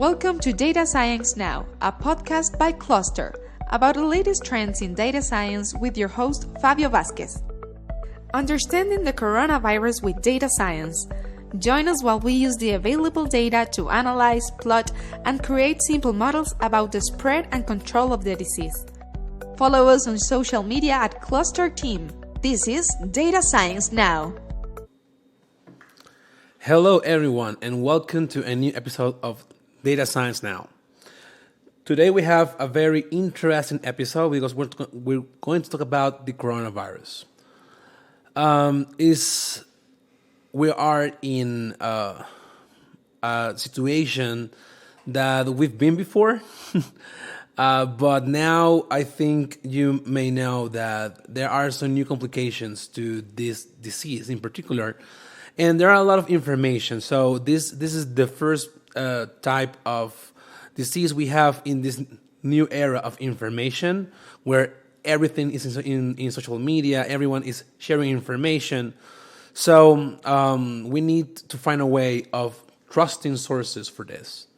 Welcome to Data Science Now, a podcast by Closter about the latest trends in data science with your host, Fabio Vasquez. Understanding the coronavirus with data science. Join us while we use the available data to analyze, plot, and create simple models about the spread and control of the disease. Follow us on social media at Closter Team. This is Data Science Now. Hello everyone and welcome to a new episode of Data Science Now. Today we have a very interesting episode because we're going to talk about the coronavirus. We are in a situation that we've been before, but now I think you may know that there are some new complications to this disease in particular, and there are a lot of information. So this is the first type of disease we have in this new era of information where everything is in social media, everyone is sharing information. So we need to find a way of trusting sources for this.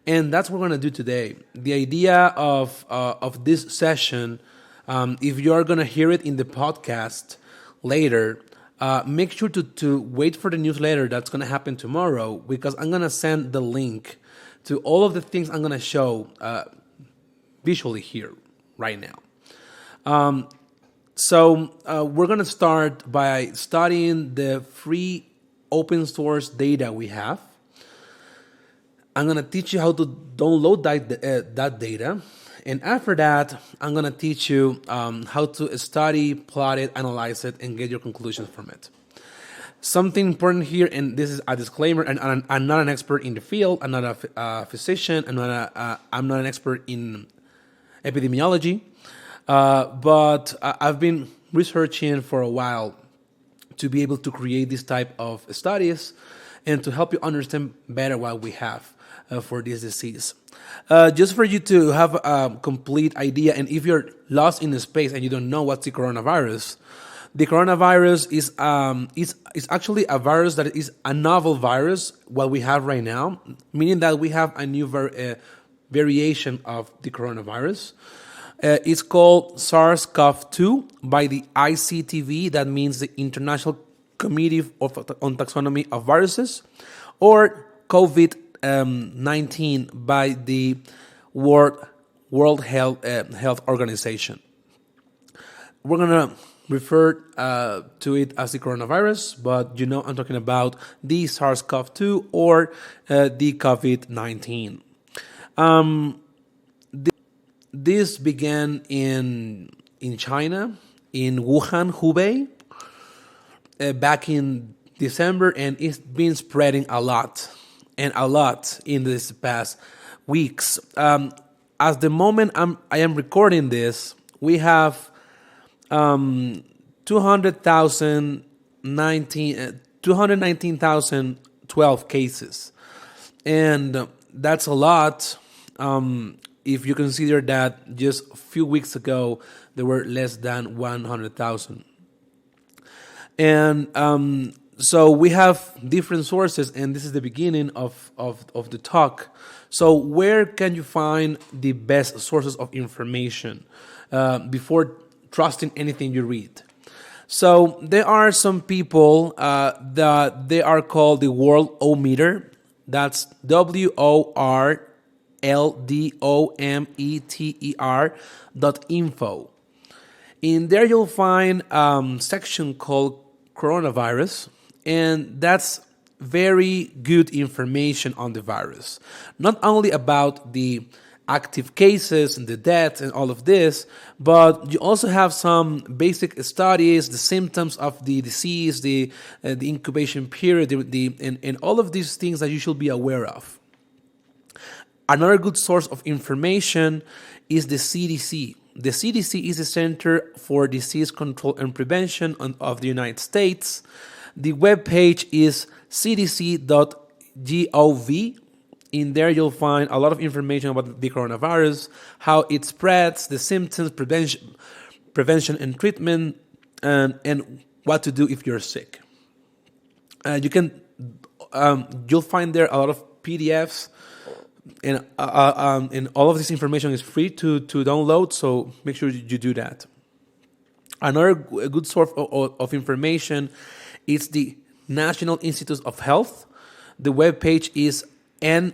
And that's what we're going to do today. The idea of this session, if you're going to hear it in the podcast later, make sure to wait for the newsletter that's going to happen tomorrow, because I'm going to send the link to all of the things I'm going to show visually here right now. So we're going to start by studying the free open source data we have. I'm going to teach you how to download that data. And after that, I'm going to teach you how to study, plot it, analyze it, and get your conclusions from it. Something important here, and this is a disclaimer, and I'm not an expert in the field. I'm not a physician. I'm not an expert in epidemiology. But I've been researching for a while to be able to create this type of studies and to help you understand better what we have for this disease. Just for you to have a complete idea, and if you're lost in the space and you don't know what's the coronavirus is actually a virus that is a novel virus, what we have right now, meaning that we have a new variation of the coronavirus. It's called SARS-CoV-2 by the ICTV, that means the International Committee on Taxonomy of Viruses, or COVID-19 by the World Health Organization. We're going to refer to it as the coronavirus, but I'm talking about the SARS-CoV-2 or the COVID-19. This began in China, in Wuhan, Hubei, back in December, and it's been spreading a lot in this past weeks. As the moment I am recording this, we have 219,012 cases, and that's a lot. If you consider that just a few weeks ago there were less than 100,000. And so we have different sources, and this is the beginning of the talk. So where can you find the best sources of information before trusting anything you read? So there are some people that they are called the Worldometer. That's WORLDOMETER.info. In there you'll find a section called coronavirus, and that's very good information on the virus. Not only about the active cases and the deaths and all of this, but you also have some basic studies, the symptoms of the disease, the incubation period, and all of these things that you should be aware of. Another good source of information is the CDC. The CDC is the Center for Disease Control and Prevention of the United States. The webpage is cdc.gov. In there you'll find a lot of information about the coronavirus, how it spreads, the symptoms, prevention and treatment, and what to do if you're sick. You'll find there a lot of PDFs And all of this information is free to download, so make sure you do that. Another good source of information is the National Institute of Health. The webpage is nih.gov.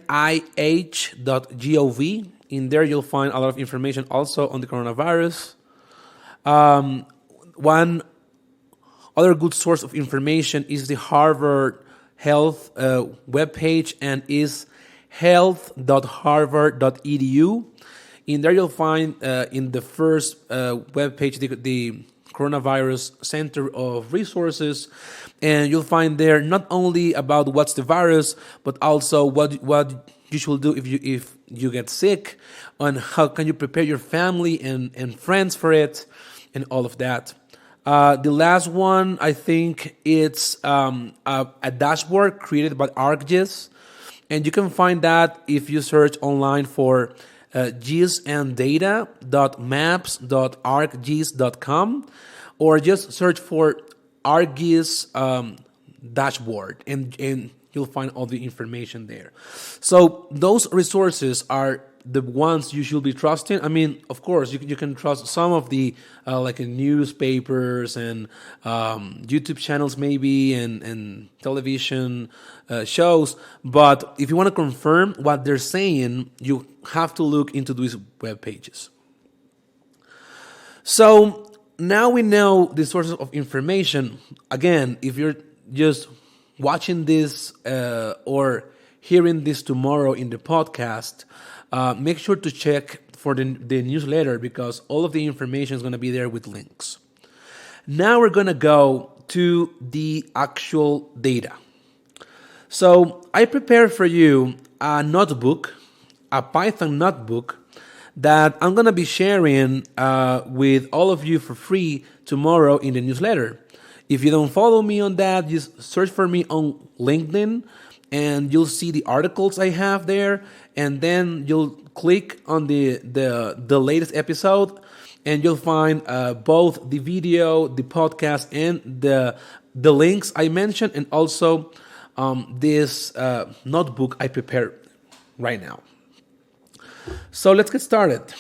In there, you'll find a lot of information also on the coronavirus. One other good source of information is the Harvard Health webpage, and is health.harvard.edu. In there, you'll find in the first webpage the Coronavirus Center of Resources, and you'll find there not only about what's the virus, but also what you should do if you get sick, and how can you prepare your family and friends for it, and all of that. The last one, I think it's a dashboard created by ArcGIS, and you can find that if you search online for gisandData.maps.arcgis.com, or just search for ArcGIS dashboard, and you'll find all the information there. So those resources are the ones you should be trusting. I mean, of course, you can trust some of the like newspapers and YouTube channels maybe, and television shows. But if you want to confirm what they're saying, you have to look into these web pages. So now we know the sources of information. Again, if you're just watching this or hearing this tomorrow in the podcast, make sure to check for the newsletter, because all of the information is going to be there with links. Now we're going to go to the actual data. So I prepared for you a notebook, a Python notebook, that I'm going to be sharing with all of you for free tomorrow in the newsletter. If you don't follow me on that, just search for me on LinkedIn, and you'll see the articles I have there, and then you'll click on the latest episode, and you'll find both the video, the podcast, and the links I mentioned, and also this notebook I prepared right now. So let's get started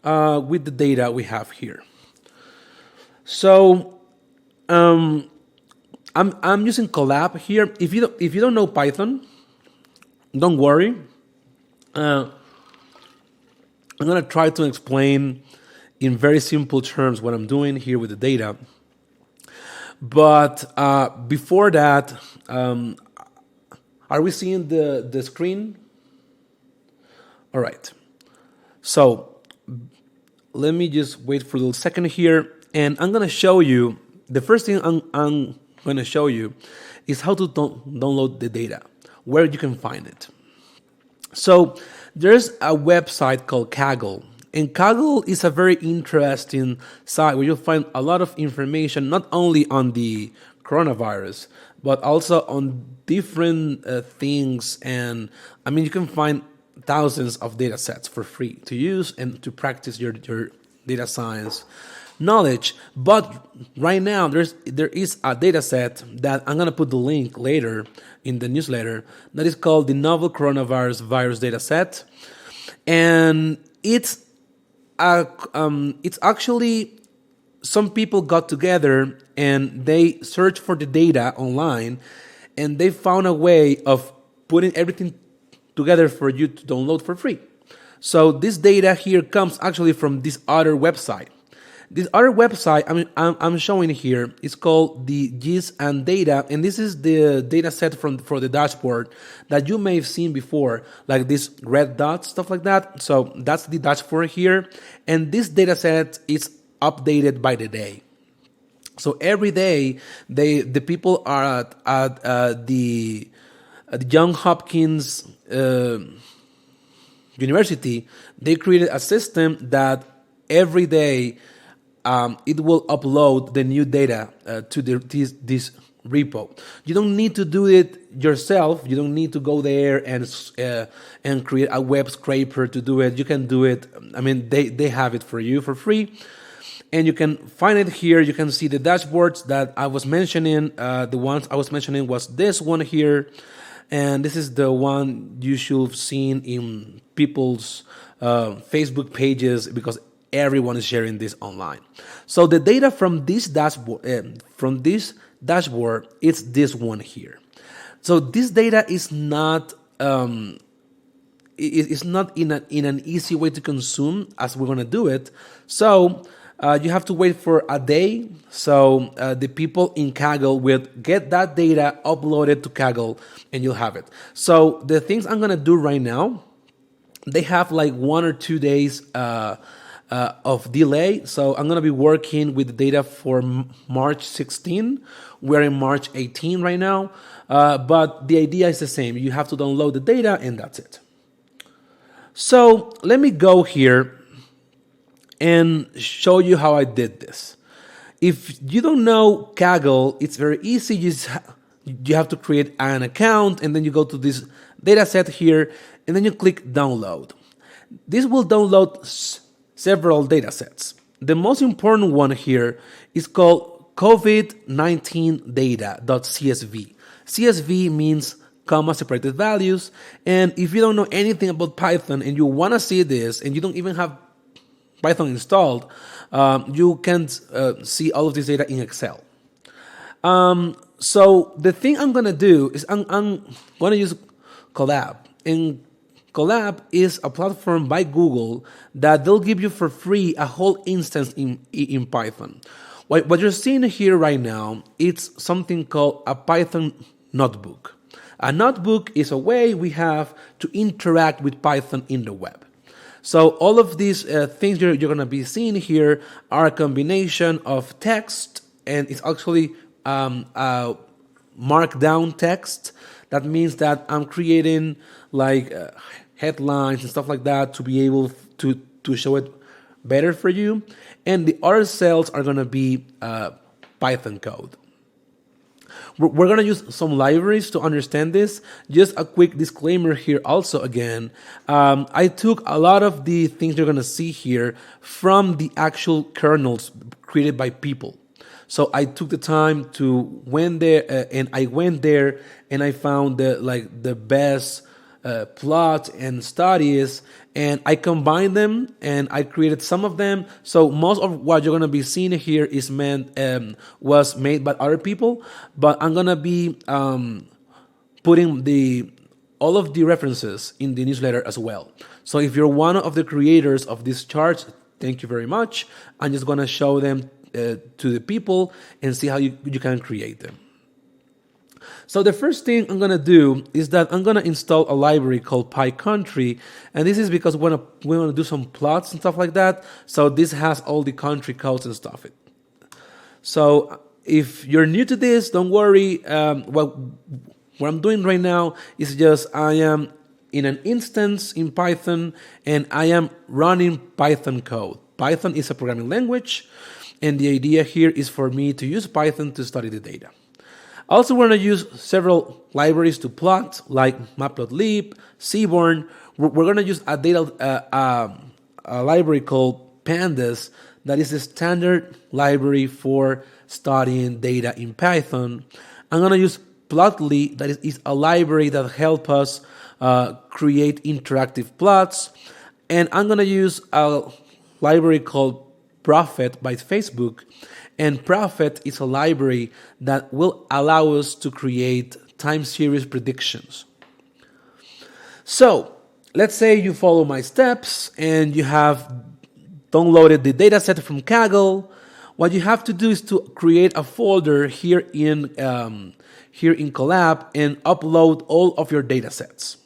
with the data we have here. So I'm using Colab here. If you don't know Python, don't worry. I'm gonna try to explain in very simple terms what I'm doing here with the data. But before that, are we seeing the screen? All right. So let me just wait for a little second here, and I'm gonna show you. The first thing I'm going to show you is how to download the data, where you can find it. So there's a website called Kaggle, and Kaggle is a very interesting site where you'll find a lot of information, not only on the coronavirus, but also on different things. And I mean, you can find thousands of data sets for free to use and to practice your data science knowledge. But right now there is a data set that I'm going to put the link later in the newsletter, that is called the Novel Coronavirus Virus Data Set. And it's actually, some people got together and they searched for the data online, and they found a way of putting everything together for you to download for free. So this data here comes actually from this other website. This other website I'm showing here is called the GIS and Data, and this is the data set for the dashboard that you may have seen before, like this red dot, stuff like that. So that's the dashboard here, and this data set is updated by the day. So every day, the people are at the Johns Hopkins University. They created a system that every day it will upload the new data to this repo. You don't need to do it yourself. You don't need to go there and create a web scraper to do it. You can do it. I mean, they have it for you for free, and you can find it here. You can see the dashboards that I was mentioning. The ones I was mentioning was this one here, And this is the one you should have seen in people's Facebook pages because everyone is sharing this online. So the data from this dashboard, it's this one here. So this data is not it's not in an easy way to consume as we're gonna do it. So you have to wait for a day. So the people in Kaggle will get that data uploaded to Kaggle, and you'll have it. So the things I'm gonna do right now, they have like 1 or 2 days of delay. So I'm gonna be working with the data for March 16. We're in March 18 right now, but the idea is the same. You have to download the data, and that's it. So let me go here and show you how I did this. If you don't know Kaggle, it's very easy. You have to create an account, and then you go to this data set here, and then you click download. This will download several data sets. The most important one here is called COVID-19 data.csv. CSV means comma separated values, and if you don't know anything about Python and you want to see this and you don't even have Python installed, you can see all of this data in Excel. So the thing I'm going to do is I'm going to use Colab. And Colab is a platform by Google that they'll give you for free a whole instance in Python. What you're seeing here right now, it's something called a Python notebook. A notebook is a way we have to interact with Python in the web. So all of these things you're going to be seeing here are a combination of text, and it's actually markdown text. That means that I'm creating like headlines and stuff like that to be able to show it better for you. And the other cells are going to be Python code. We're going to use some libraries to understand this. Just a quick disclaimer here also again. I took a lot of the things you're going to see here from the actual kernels created by people. So I took the time to went there and I found the best plot and studies, and I combined them and I created some of them. So most of what you're going to be seeing here is was made by other people, but I'm going to be putting all of the references in the newsletter as well. So if you're one of the creators of these charts, thank you very much. I'm just going to show them to the people and see how you can create them. So the first thing I'm going to do is that I'm going to install a library called PyCountry, and this is because we want to do some plots and stuff like that. So this has all the country codes and stuff. So if you're new to this, don't worry. What I'm doing right now is just I am in an instance in Python, and I am running Python code. Python is a programming language, and the idea here is for me to use Python to study the data. Also, we're going to use several libraries to plot, like Matplotlib, Seaborn. We're going to use a library called Pandas that is the standard library for studying data in Python. I'm going to use Plotly, that is a library that helps us create interactive plots. And I'm going to use a library called Prophet by Facebook. And Prophet is a library that will allow us to create time series predictions. So let's say you follow my steps and you have downloaded the dataset from Kaggle. What you have to do is to create a folder here in Colab and upload all of your datasets.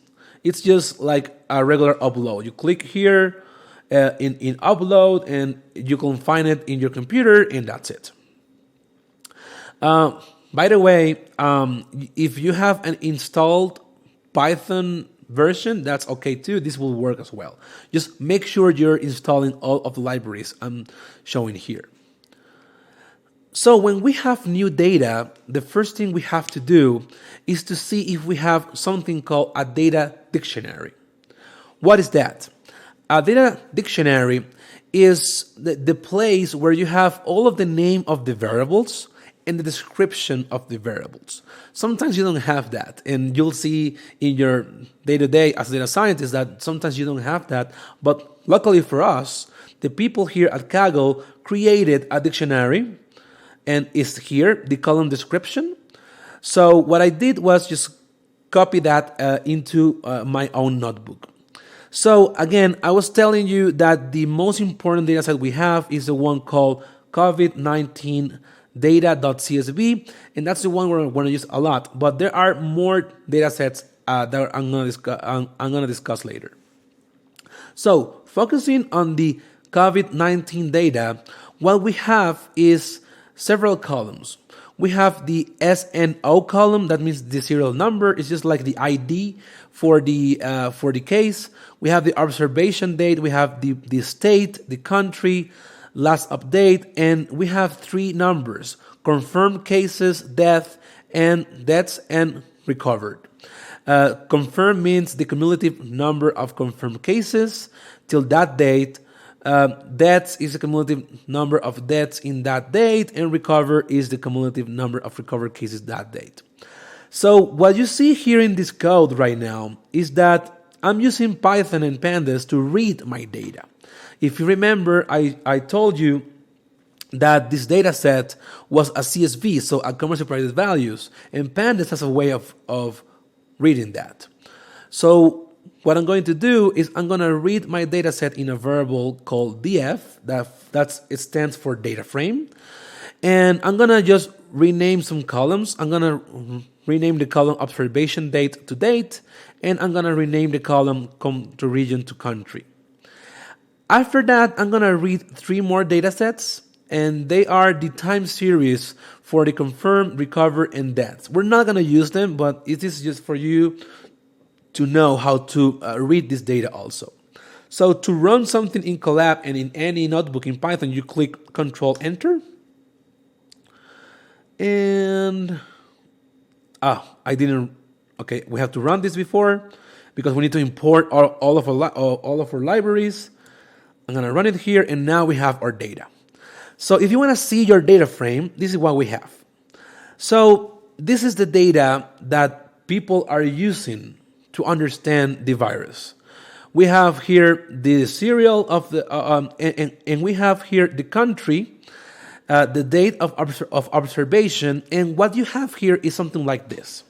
It's just like a regular upload. You click here in upload, and you can find it in your computer, and that's it. By the way, if you have an installed Python version, that's okay too. This will work as well. Just make sure you're installing all of the libraries I'm showing here. So when we have new data, the first thing we have to do is to see if we have something called a data dictionary. What is that? A data dictionary is the place where you have all of the name of the variables and the description of the variables. Sometimes you don't have that, and you'll see in your day-to-day as a data scientist that sometimes you don't have that, but luckily for us, the people here at Kaggle created a dictionary, and it's here, the column description. So what I did was just copy that into my own notebook. So again, I was telling you that the most important data set we have is the one called COVID-19 data.csv, and that's the one we're going to use a lot. But there are more data sets that I'm going to discuss later. So focusing on the COVID-19 data, what we have is several columns. We have the SNO column, that means the serial number. It's just like the ID for the case. We have the observation date, we have the state, the country, last update, and we have three numbers: confirmed cases, deaths, and recovered. Confirmed means the cumulative number of confirmed cases till that date. Deaths is the cumulative number of deaths in that date, and recover is the cumulative number of recovered cases that date. So what you see here in this code right now is that I'm using Python and pandas to read my data. If you remember, I told you that this data set was a CSV, so a comma separated values, and pandas has a way of reading that. So what I'm going to do is I'm going to read my data set in a variable called df, it stands for data frame, and I'm going to just rename some columns. I'm going to rename the column observation date to date, and I'm going to rename the column to region to country. After that, I'm going to read three more data sets, and they are the time series for the confirmed, recover, and deaths. We're not going to use them, but it is just for you to know how to read this data also. So to run something in Colab and in any notebook in Python, you click Control Enter. And okay, we have to run this before because we need to import all of our libraries. I'm gonna run it here, and now we have our data. So if you want to see your data frame, this is what we have. So this is the data that people are using to understand the virus. We have here the serial of the and we have here the country, the date of observation, and what you have here is something like this.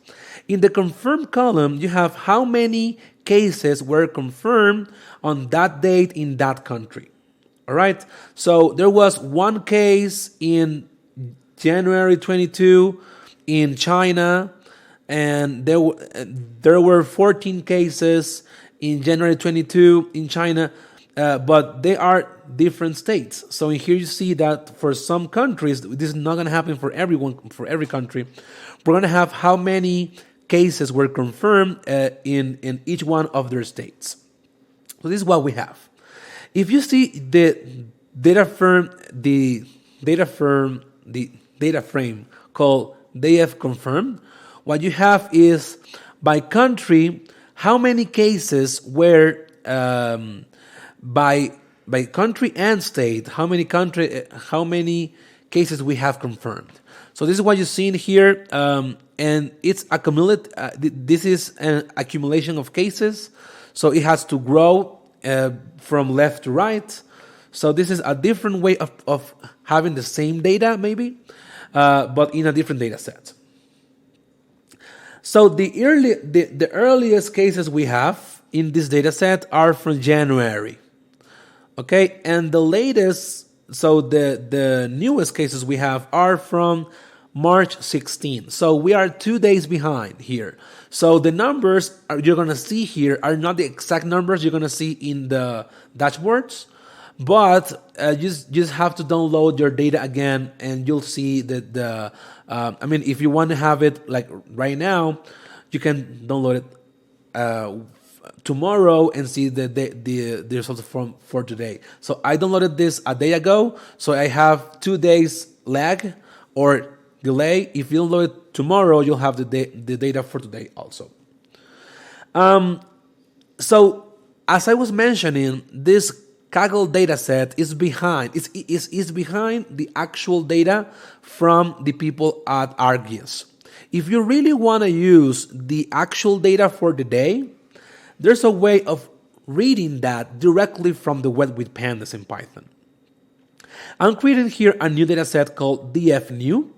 In the confirmed column, you have how many cases were confirmed on that date in that country. All right. So there was one case in January 22 in China, and there were 14 cases in January 22 in China, but they are different states. So in here you see that for some countries, this is not going to happen for everyone, for every country. We're going to have how many cases were confirmed in each one of their states. So this is what we have. If you see the data frame called df confirmed, what you have is by country how many cases were by country and state, how many cases we have confirmed. So this is what you see in here, and it's this is an accumulation of cases, so it has to grow from left to right. So this is a different way of having the same data, maybe, but in a different data set. So the earliest cases we have in this data set are from January. Okay, and the latest, so the newest cases we have are from March 16. So we are 2 days behind here. So the numbers you're going to see here are not the exact numbers you're going to see in the dashboards, but you just have to download your data again, and you'll see that if you want to have it like right now, you can download it tomorrow and see the results for today. So I downloaded this a day ago, so I have 2 days lag or delay. If you download it tomorrow, you'll have the data for today also. So as I was mentioning, this Kaggle dataset is behind the actual data from the people at Argus. If you really want to use the actual data for the day, there's a way of reading that directly from the web with pandas in Python. I'm creating here a new dataset called dfnew,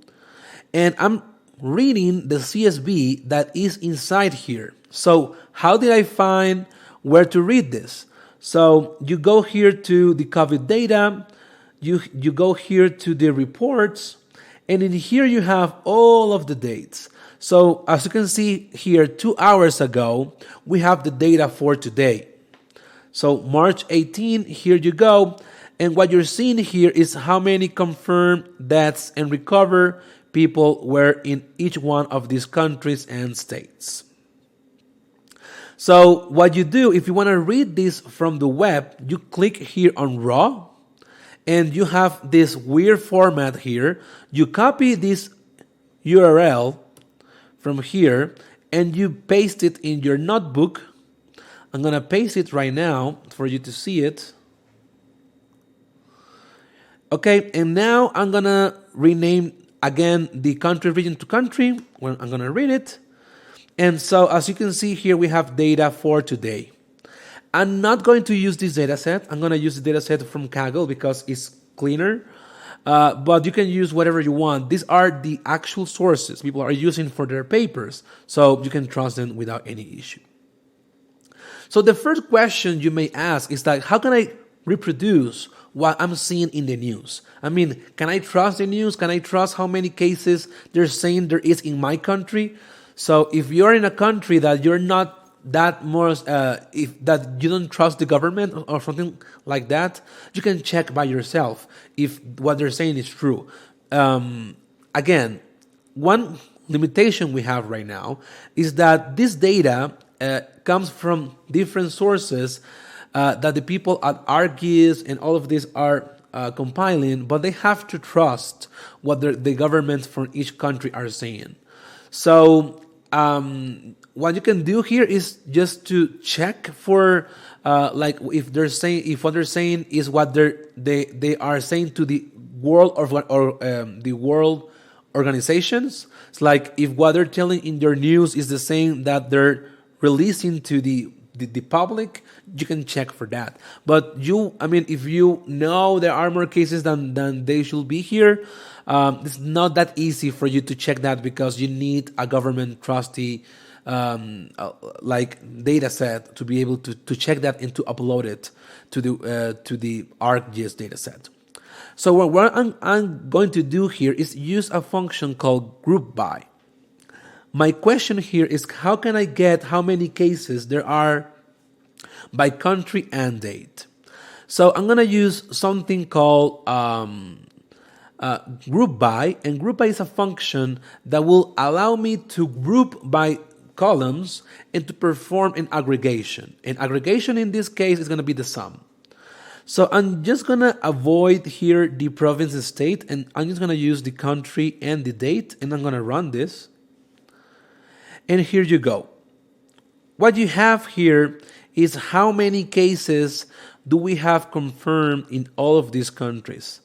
and I'm reading the CSV that is inside here. So how did I find where to read this? So you go here to the COVID data, you go here to the reports, and in here you have all of the dates. So as you can see here, 2 hours ago, we have the data for today. So March 18, here you go. And what you're seeing here is how many confirmed deaths and recover people were in each one of these countries and states. So what you do, if you want to read this from the web, you click here on raw, and you have this weird format here. You copy this URL from here, and you paste it in your notebook. I'm going to paste it right now for you to see it. Okay, and now I'm going to rename again the country region to country when I'm going to read it. And so as you can see here, we have data for today. I'm not going to use this data set. I'm going to use the data set from Kaggle because it's cleaner. But you can use whatever you want. These are the actual sources people are using for their papers, so you can trust them without any issue. So the first question you may ask is like, how can I reproduce what I'm seeing in the news? I mean, can I trust the news? Can I trust how many cases they're saying there is in my country? So if you're in a country that you're not that more, if that you don't trust the government or something like that, you can check by yourself if what they're saying is true. Again, one limitation we have right now is that this data comes from different sources that the people at Argus and all of this are compiling, but they have to trust what the governments from each country are saying. So what you can do here is just to check for like if what they're saying is what they are saying to the world or the world organizations. It's like if what they're telling in their news is the same that they're releasing to the public, you can check for that. But if you know there are more cases than they should be here, it's not that easy for you to check that because you need a government trusty like data set to be able to check that and to upload it to the ArcGIS data set. So what I'm going to do here is use a function called group by. My question here is how can I get how many cases there are by country and date? So I'm going to use something called group by, and group by is a function that will allow me to group by columns and to perform an aggregation. And aggregation in this case is going to be the sum. So I'm just going to avoid here the province and state, and I'm just going to use the country and the date, and I'm going to run this. And here you go. What you have here is how many cases do we have confirmed in all of these countries.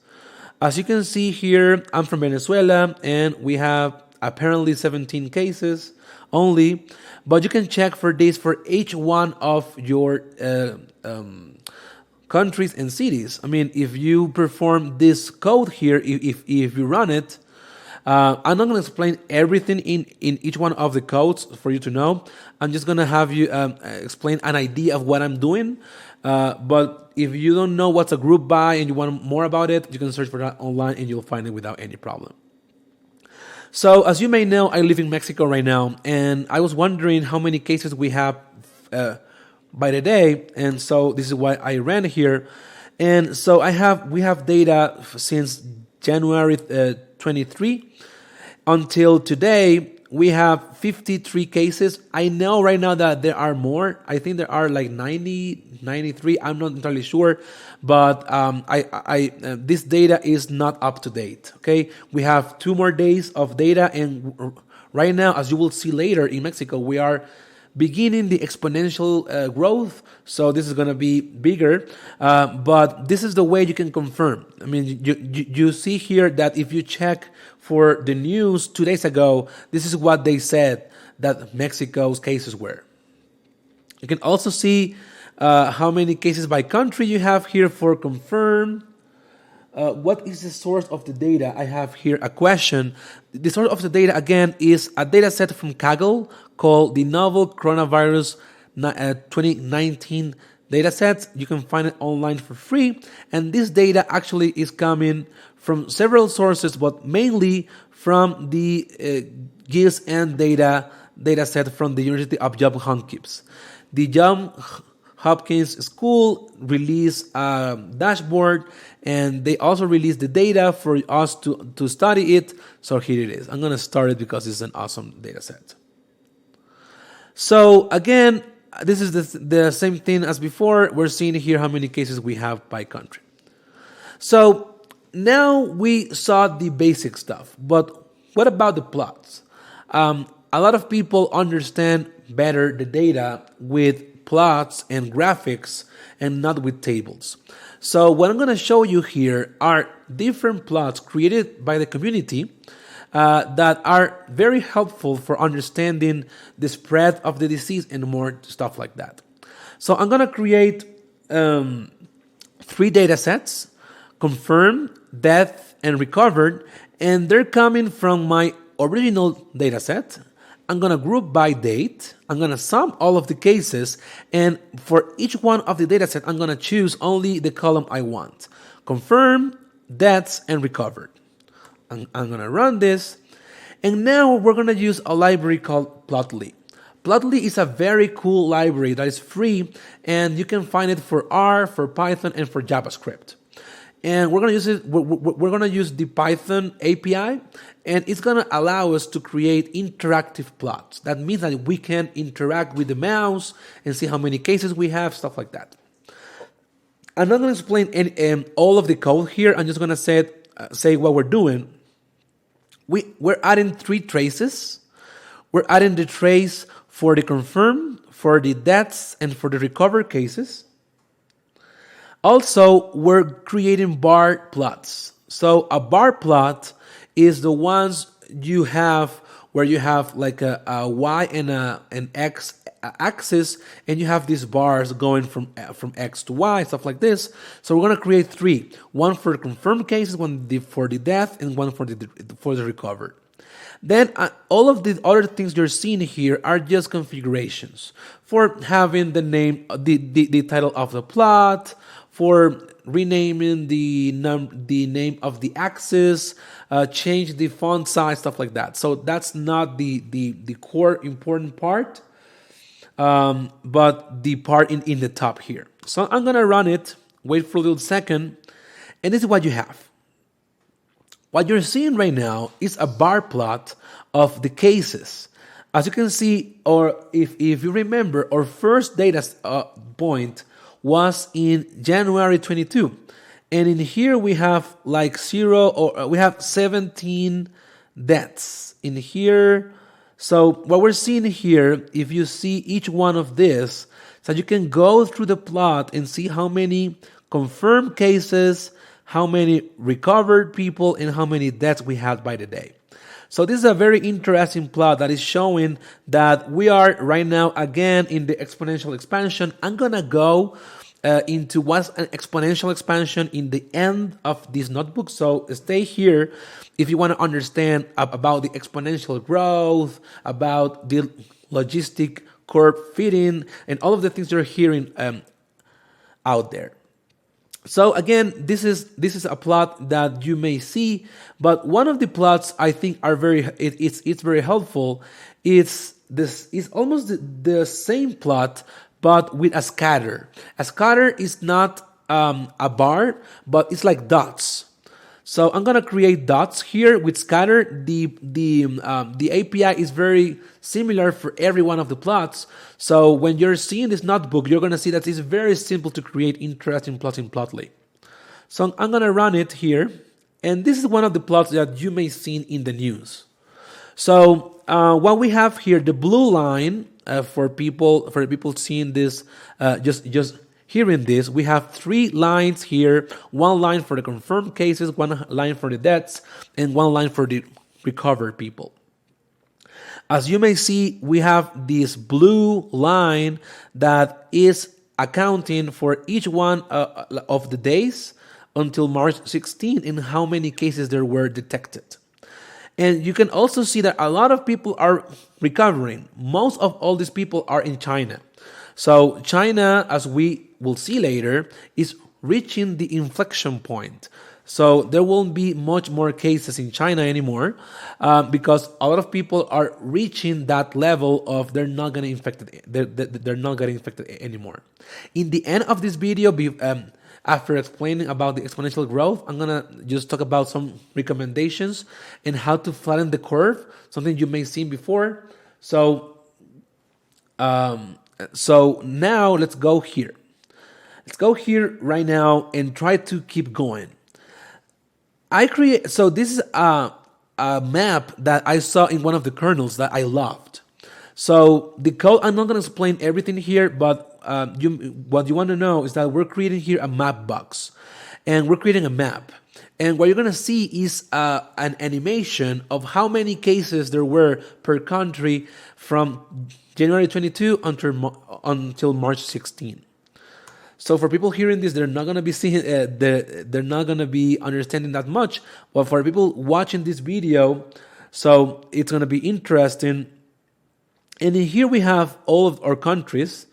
As you can see here, I'm from Venezuela, and we have apparently 17 cases only, but you can check for this for each one of your countries and cities. I mean, if you perform this code here, if you run it, I'm not going to explain everything in each one of the codes for you to know. I'm just going to have you explain an idea of what I'm doing. But if you don't know what's a group by and you want more about it, you can search for that online and you'll find it without any problem. So as you may know, I live in Mexico right now, and I was wondering how many cases we have by the day, and so this is why I ran here. And so we have data since January 23 until today. We have 53 cases. I know right now that there are more. I think there are like 90, 93. I'm not entirely sure, but this data is not up to date. Okay, we have 2 more days of data, and right now, as you will see later in Mexico, we are beginning the exponential growth. So this is going to be bigger, but this is the way you can confirm. I mean, you see here that if you check for the news 2 days ago, this is what they said that Mexico's cases were. You can also see how many cases by country you have here for confirm. What is the source of the data? I have here a question. The source of the data, again, is a data set from Kaggle called the Novel Coronavirus 2019 dataset. You can find it online for free. And this data actually is coming from several sources, but mainly from the GIS-N data set from the University of Johns Hopkins. The Johns Hopkins School released a dashboard, and they also released the data for us to study it. So here it is. I'm going to start it because it's an awesome data set. So again, this is the same thing as before. We're seeing here how many cases we have by country. So now we saw the basic stuff, but what about the plots? A lot of people understand better the data with plots and graphics and not with tables. So what I'm going to show you here are different plots created by the community that are very helpful for understanding the spread of the disease and more stuff like that. So I'm going to create 3 data sets: confirmed, death, and recovered, and they're coming from my original data set. I'm going to group by date. I'm going to sum all of the cases, and for each one of the data set, I'm going to choose only the column I want: confirmed, deaths, and recovered. I'm going to run this, and now we're going to use a library called Plotly. Plotly is a very cool library that is free, and you can find it for R, for Python, and for JavaScript. And we're going to use it. We're going to use the Python API, and it's going to allow us to create interactive plots. That means that we can interact with the mouse and see how many cases we have, stuff like that. I'm not going to explain all of the code here. I'm just going to say what we're doing. We're adding 3 traces. We're adding the trace for the confirmed, for the deaths, and for the recovered cases. Also, we're creating bar plots. So a bar plot is the ones you have where you have like a Y and an X axis, and you have these bars going from X to Y, stuff like this. So we're going to create 3: one for confirmed cases, one for the death, and one for the recovered. Then all of the other things you're seeing here are just configurations for having the name, the title of the plot, for renaming the name of the axis, change the font size, stuff like that. So that's not the core important part, but the part in the top here. So I'm going to run it, wait for a little second, and this is what you have. What you're seeing right now is a bar plot of the cases. As you can see, or if you remember, our first data point was in January 22. And in here we have like 0, or we have 17 deaths in here. So what we're seeing here, if you see each one of this, so you can go through the plot and see how many confirmed cases, how many recovered people, and how many deaths we had by the day. So this is a very interesting plot that is showing that we are right now again in the exponential expansion. I'm going to go into what's an exponential expansion in the end of this notebook. So stay here if you want to understand about the exponential growth, about the logistic curve fitting, and all of the things you're hearing out there. So again, this is a plot that you may see, but one of the plots I think are it's very helpful. It's almost the same plot, but with a scatter. A scatter is not a bar, but it's like dots. So I'm gonna create dots here with scatter. The API is very similar for every one of the plots. So when you're seeing this notebook, you're gonna see that it's very simple to create interesting plots in Plotly. So I'm gonna run it here, and this is one of the plots that you may see in the news. So what we have here, the blue line for the people seeing this, just hearing this, we have 3 lines here: 1 line for the confirmed cases, 1 line for the deaths, and 1 line for the recovered people. As you may see, we have this blue line that is accounting for each one of the days until March 16 and how many cases there were detected. And you can also see that a lot of people are recovering. Most of all these people are in China. So China, as we will see later, is reaching the inflection point. So there won't be much more cases in China anymore, because a lot of people are reaching that level of they're not getting infected. They're not getting infected anymore. In the end of this video, after explaining about the exponential growth, I'm gonna just talk about some recommendations and how to flatten the curve, something you may have seen before. So now let's go here. Let's go here right now and try to keep going. So this is a map that I saw in one of the kernels that I loved. So the code, I'm not going to explain everything here, but what you want to know is that we're creating here a map box, and we're creating a map. And what you're going to see is an animation of how many cases there were per country from January 22 until March 16. So for people hearing this, they're not going to be seeing, they're not going to be understanding that much. But for people watching this video, so it's going to be interesting. And here we have all of our countries,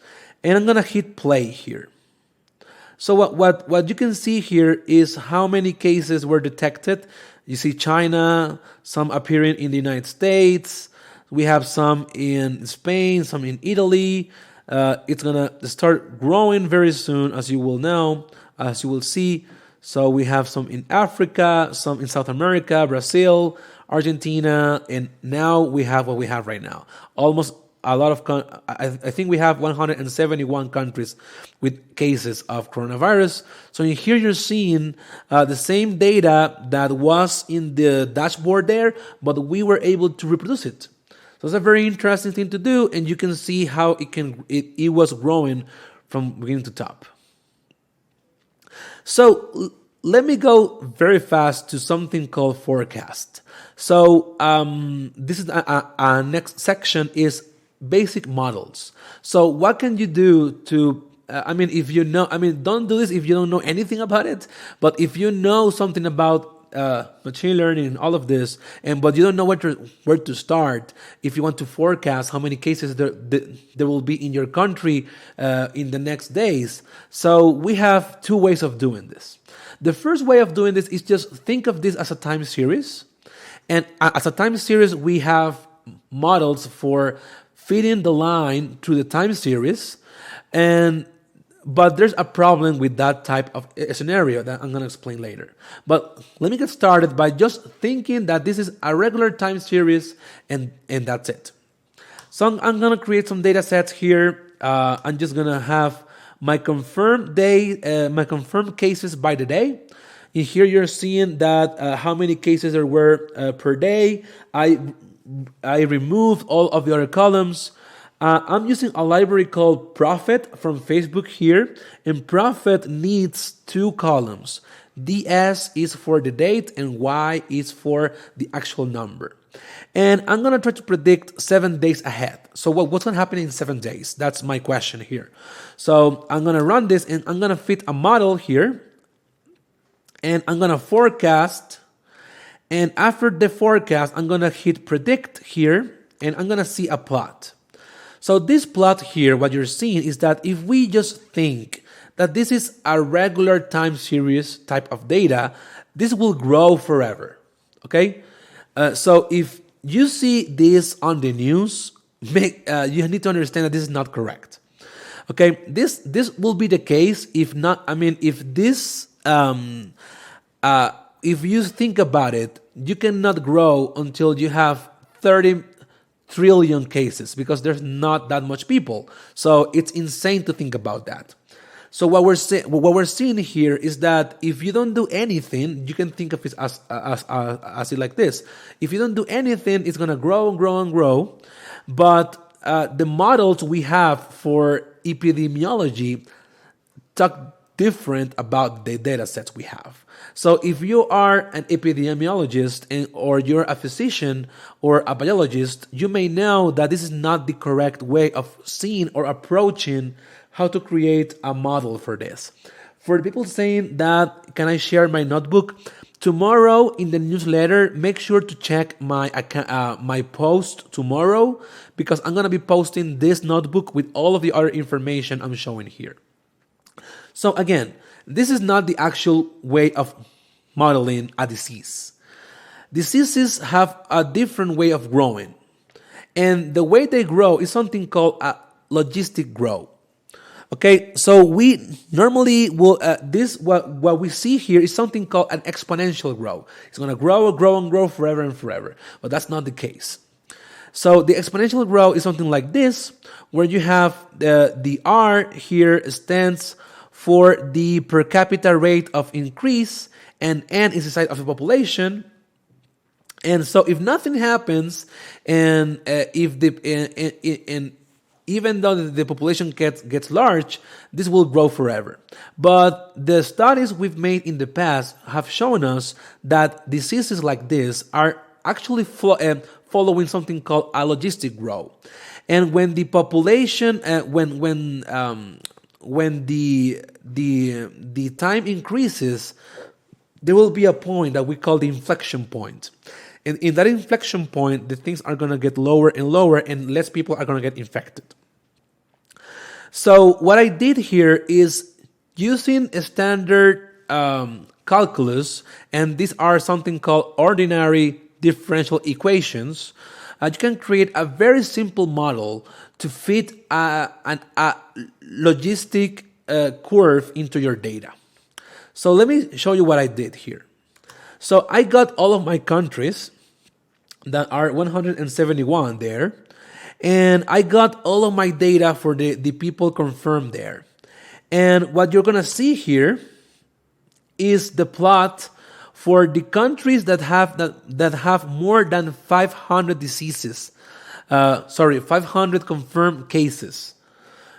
and I'm going to hit play here. So what you can see here is how many cases were detected. You see China, some appearing in the United States. We have some in Spain, some in Italy. It's going to start growing very soon, as you will know, as you will see. So we have some in Africa, some in South America, Brazil, Argentina, and now we have what we have right now. Almost a lot of, I think we have 171 countries with cases of coronavirus. So here you're seeing the same data that was in the dashboard there, but we were able to reproduce it. So it's a very interesting thing to do, and you can see how it was growing from beginning to top. So let me go very fast to something called forecast. So this is our next section is basic models. So what can you do to if you know, don't do this if you don't know anything about it, but if you know something about machine learning and all of this, but you don't know where to start, if you want to forecast how many cases there will be in your country in the next days. So we have 2 ways of doing this. The first way of doing this is just think of this as a time series. And as a time series, we have models for feeding the line through the time series. But there's a problem with that type of scenario that I'm going to explain later. But let me get started by just thinking that this is a regular time series, and that's it. So I'm going to create some data sets here. I'm just going to have my confirmed cases by the day. And here you're seeing that how many cases there were per day. I removed all of the other columns. I'm using a library called Prophet from Facebook here, and Prophet needs 2 columns. DS is for the date and Y is for the actual number. And I'm going to try to predict 7 days ahead. So what's going to happen in 7 days? That's my question here. So I'm going to run this, and I'm going to fit a model here, and I'm going to forecast. And after the forecast, I'm going to hit predict here, and I'm going to see a plot. So this plot here, what you're seeing is that if we just think that this is a regular time series type of data, this will grow forever, okay? So if you see this on the news, you need to understand that this is not correct, okay? This will be the case if not, if you think about it, you cannot grow until you have 30 trillion cases, because there's not that much people. So it's insane to think about that. So what we're seeing here is that if you don't do anything, you can think of it as it like this. If you don't do anything, it's gonna grow and grow and grow. But the models we have for epidemiology talk different about the data sets we have. So if you are an epidemiologist or you're a physician or a biologist, you may know that this is not the correct way of seeing or approaching how to create a model for this. For the people saying that, can I share my notebook? Tomorrow in the newsletter, make sure to check my post tomorrow, because I'm going to be posting this notebook with all of the other information I'm showing here. So again, this is not the actual way of modeling a disease. Diseases have a different way of growing. And the way they grow is something called a logistic growth. Okay, so we normally will, what we see here is something called an exponential growth. It's going to grow and grow and grow forever and forever. But that's not the case. So the exponential growth is something like this, where you have the R here stands for the per capita rate of increase, and N is the size of the population. And so if nothing happens, and even though the population gets large, this will grow forever. But the studies we've made in the past have shown us that diseases like this are actually following something called a logistic growth. And when the population, when the time increases, there will be a point that we call the inflection point. And in that inflection point, the things are going to get lower and lower, and less people are going to get infected. So what I did here is using a standard calculus, and these are something called ordinary differential equations. You can create a very simple model to fit a logistic curve into your data. So let me show you what I did here. So I got all of my countries that are 171 there, and I got all of my data for the people confirmed there. And what you're going to see here is the plot for the countries that have more than 500 diseases. 500 confirmed cases.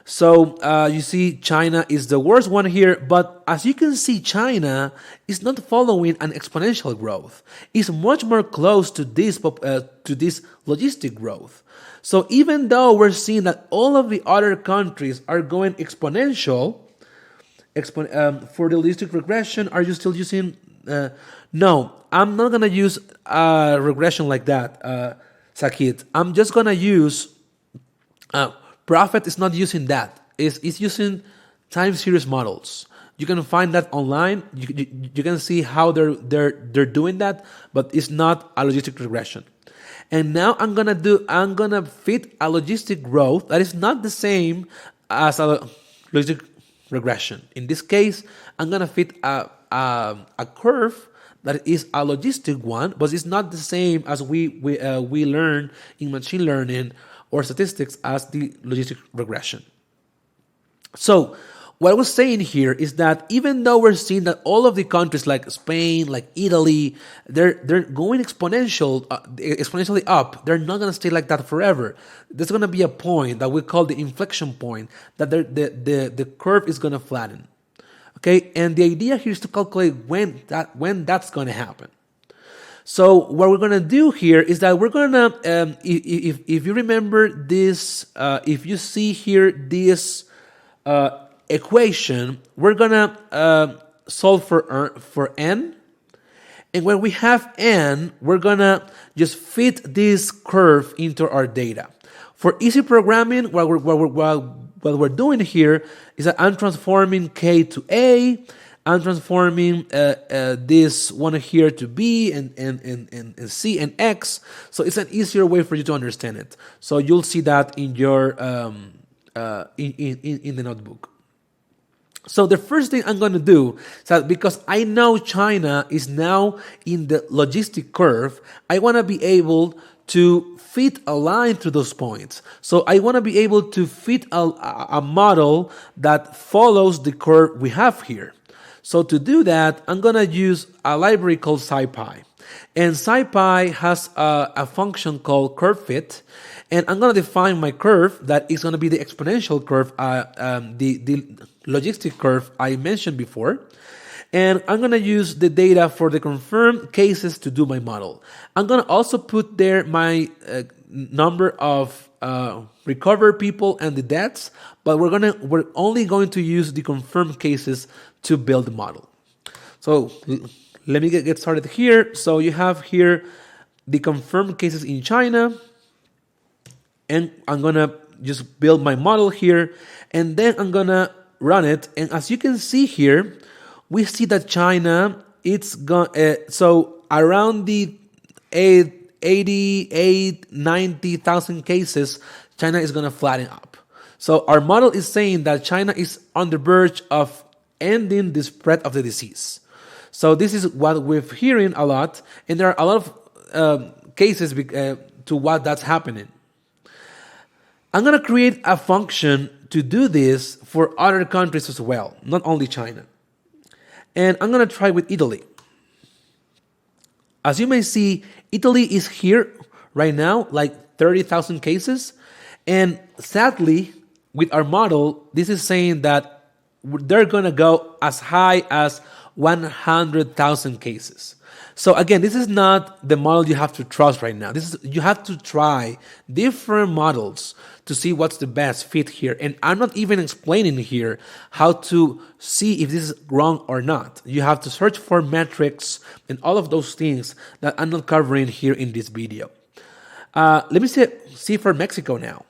So you see China is the worst one here, but as you can see, China is not following an exponential growth. It's much more close to this logistic growth. So even though we're seeing that all of the other countries are going exponential, for the logistic regression, are you still using? No, I'm not going to use a regression like that, Sakit. I'm just going to use... Prophet is not using that. It's using time series models. You can find that online. You can see how they're doing that, but it's not a logistic regression. And now I'm gonna fit a logistic growth that is not the same as a logistic regression. In this case, I'm gonna fit a curve that is a logistic one, but it's not the same as we learn in machine learning or statistics as the logistic regression. So what I was saying here is that even though we're seeing that all of the countries like Spain, like Italy, they're going exponentially up, they're not going to stay like that forever. There's going to be a point that we call the inflection point, that the curve is going to flatten. Okay, and the idea here is to calculate when that's going to happen. So what we're going to do here is that we're going to, if you remember this, if you see here this equation, we're going to solve for n. And when we have n, we're going to just fit this curve into our data. For easy programming, what we're doing here is that I'm transforming k to a, I'm transforming this one here to b and c and x. So it's an easier way for you to understand it. So you'll see that in your in the notebook. So the first thing I'm going to do is that because I know China is now in the logistic curve, I want to be able to fit a line to those points. So I want to be able to fit a model that follows the curve we have here. So to do that, I'm going to use a library called SciPy. And SciPy has a function called curve fit. And I'm going to define my curve that is going to be the exponential curve, the logistic curve I mentioned before. And I'm going to use the data for the confirmed cases to do my model. I'm going to also put there my number of recovered people and the deaths, but we're only going to use the confirmed cases to build the model. So let me get started here. So you have here the confirmed cases in China, and I'm going to just build my model here, and then I'm going to run it. And as you can see here, we see that China, it's so around the 90,000 cases, China is going to flatten up. So our model is saying that China is on the verge of ending the spread of the disease. So this is what we're hearing a lot, and there are a lot of cases to what that's happening. I'm going to create a function to do this for other countries as well, not only China. And I'm going to try with Italy. As you may see, Italy is here right now, like 30,000 cases. And sadly, with our model, this is saying that they're going to go as high as 100,000 cases. So again, this is not the model you have to trust right now. You have to try different models to see what's the best fit here. And I'm not even explaining here how to see if this is wrong or not. You have to search for metrics and all of those things that I'm not covering here in this video. Let me see for Mexico now.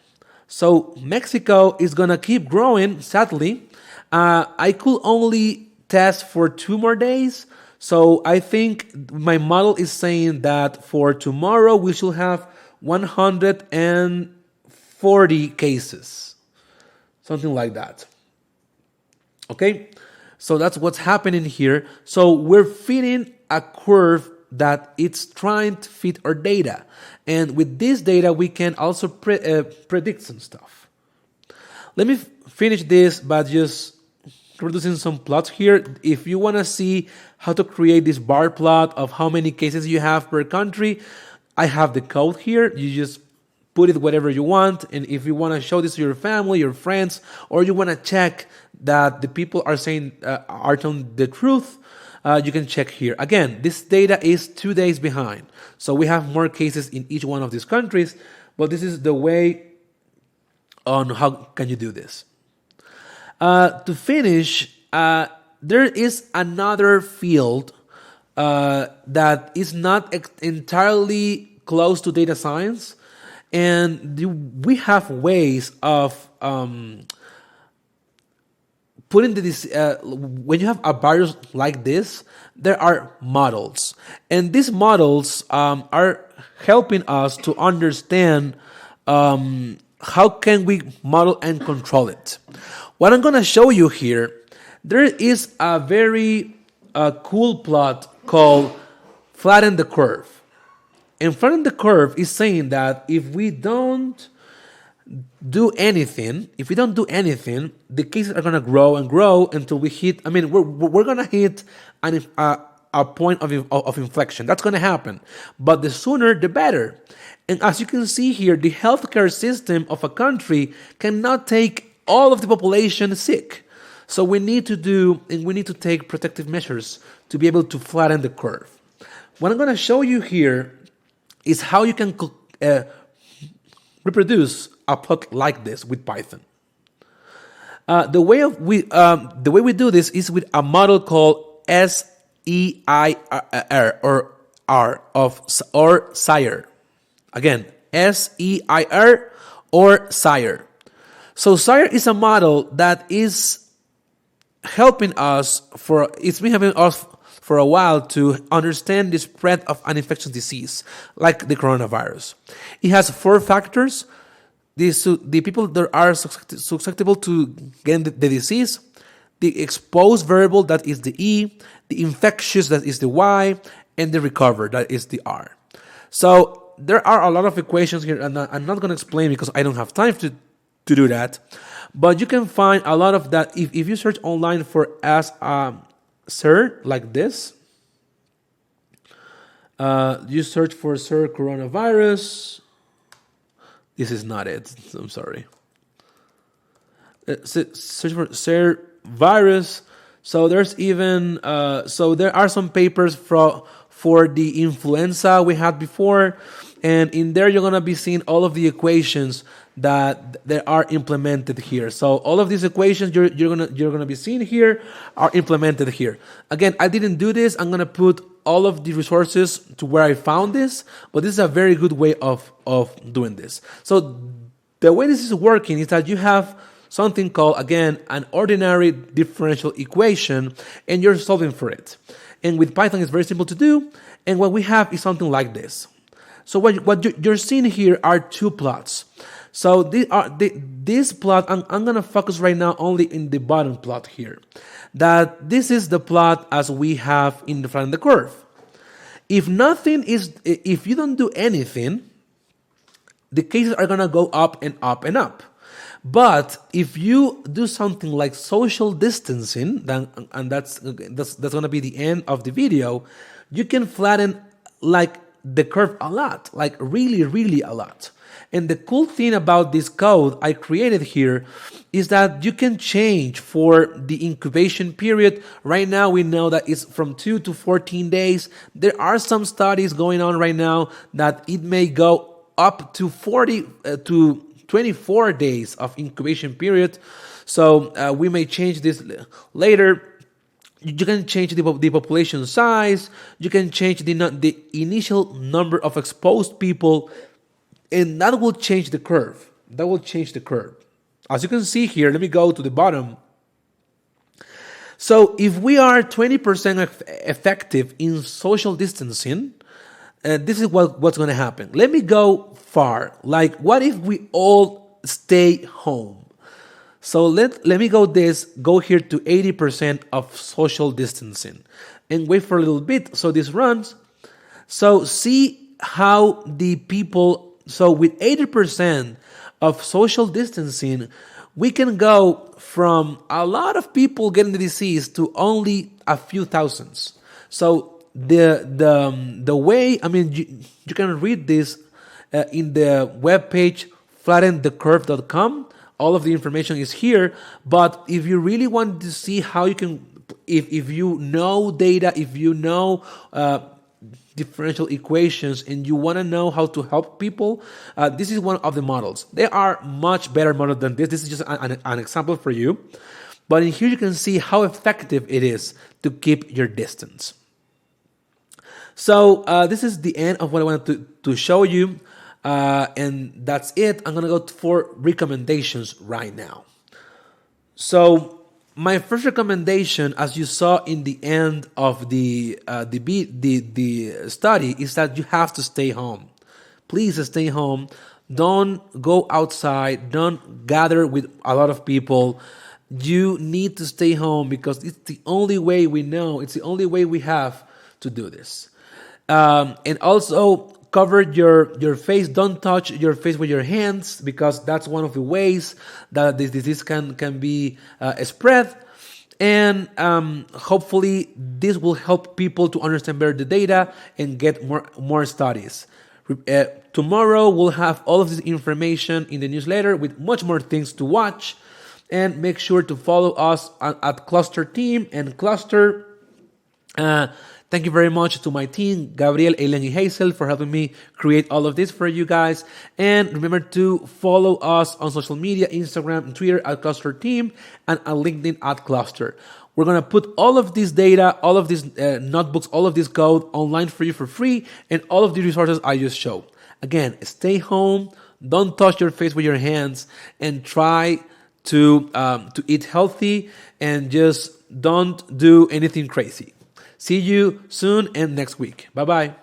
So Mexico is going to keep growing, sadly. I could only test for 2 more days. So I think my model is saying that for tomorrow we should have 140 cases, something like that. Okay, so that's what's happening here. So we're fitting a curve that it's trying to fit our data. And with this data, we can also predict some stuff. Let me finish this by just producing some plots here. If you want to see how to create this bar plot of how many cases you have per country, I have the code here. You just put it whatever you want. And if you want to show this to your family, your friends, or you want to check that the people are saying are telling the truth, you can check here. Again, this data is 2 days behind. So we have more cases in each one of these countries, but this is the way on how can you do this. To finish, there is another field that is not entirely close to data science, and we have ways of putting this. When you have a virus like this, there are models, and these models are helping us to understand how can we model and control it. What I'm going to show you here, there is a very cool plot called Flatten the Curve. And Flatten the Curve is saying that if we don't do anything, the cases are going to grow and grow until we hit, we're going to hit a point of inflection. That's going to happen. But the sooner, the better. And as you can see here, the healthcare system of a country cannot take all of the population sick. So we need to take protective measures to be able to flatten the curve. What I'm going to show you here is how you can reproduce a plot like this with Python. The way we do this is with a model called SEIR or SIRE. Again, SEIR or SIRE. So SIRE is a model that is helping us it's been helping us for a while to understand the spread of an infectious disease like the coronavirus. It has 4 factors. The people that are susceptible to getting the disease, the exposed variable, that is the E, the infectious, that is the Y, and the recovered, that is the R. So there are a lot of equations here, and I'm not going to explain because I don't have time to do that. But you can find a lot of that if you search online for SIR like this. You search for SIR coronavirus. This is not it. I'm sorry. Search for SIR virus. So there's even so there are some papers for the influenza we had before, and in there you're gonna be seeing all of the equations that they are implemented here. So all of these equations you're gonna be seeing here are implemented here. Again, I didn't do this. I'm gonna put all of the resources to where I found this, but this is a very good way of doing this. So the way this is working is that you have something called, again, an ordinary differential equation, and you're solving for it. And with Python, it's very simple to do, and what we have is something like this. So what you're seeing here are two plots. So this plot, I'm going to focus right now only in the bottom plot here. That this is the plot as we have in the front of the curve. If you don't do anything, the cases are going to go up and up and up. But if you do something like social distancing, then, and that's going to be the end of the video, you can flatten like the curve a lot, like really, really a lot. And the cool thing about this code I created here is that you can change for the incubation period. Right now, we know that it's from 2 to 14 days. There are some studies going on right now that it may go up to 40 to 24 days of incubation period. So we may change this later. You can change the population size. You can change the initial number of exposed people, and that will change the curve. That will change the curve. As you can see here, let me go to the bottom. So if we are 20% effective in social distancing, this is what's going to happen. Let me go far. Like, what if we all stay home? So let me go here to 80% of social distancing and wait for a little bit. So this runs. So see how the people, so with 80% of social distancing, we can go from a lot of people getting the disease to only a few thousands. So the way, I mean, you can read this in the webpage flattenthecurve.com. All of the information is here. But if you really want to see how you can, if you know data, if you know differential equations, and you want to know how to help people, this is one of the models. There are much better models than this. This is just an example for you. But in here you can see how effective it is to keep your distance. So this is the end of what I wanted to show you. And that's it. I'm going to go for recommendations right now. So my first recommendation, as you saw in the end of the study, is that you have to stay home. Please stay home. Don't go outside. Don't gather with a lot of people. You need to stay home because it's the only way we know. It's the only way we have to do this. And also cover your face. Don't touch your face with your hands because that's one of the ways that this disease can be spread. And hopefully this will help people to understand better the data and get more studies. Tomorrow we'll have all of this information in the newsletter with much more things to watch. And make sure to follow us at Closter Team and Closter. Thank you very much to my team, Gabriel, Eileen, and Hazel, for helping me create all of this for you guys. And remember to follow us on social media, Instagram and Twitter at Closter Team, and at LinkedIn at Closter. We're going to put all of this data, all of these notebooks, all of this code online for you for free, and all of the resources I just showed. Again, stay home, don't touch your face with your hands, and try to eat healthy, and just don't do anything crazy. See you soon and next week. Bye-bye.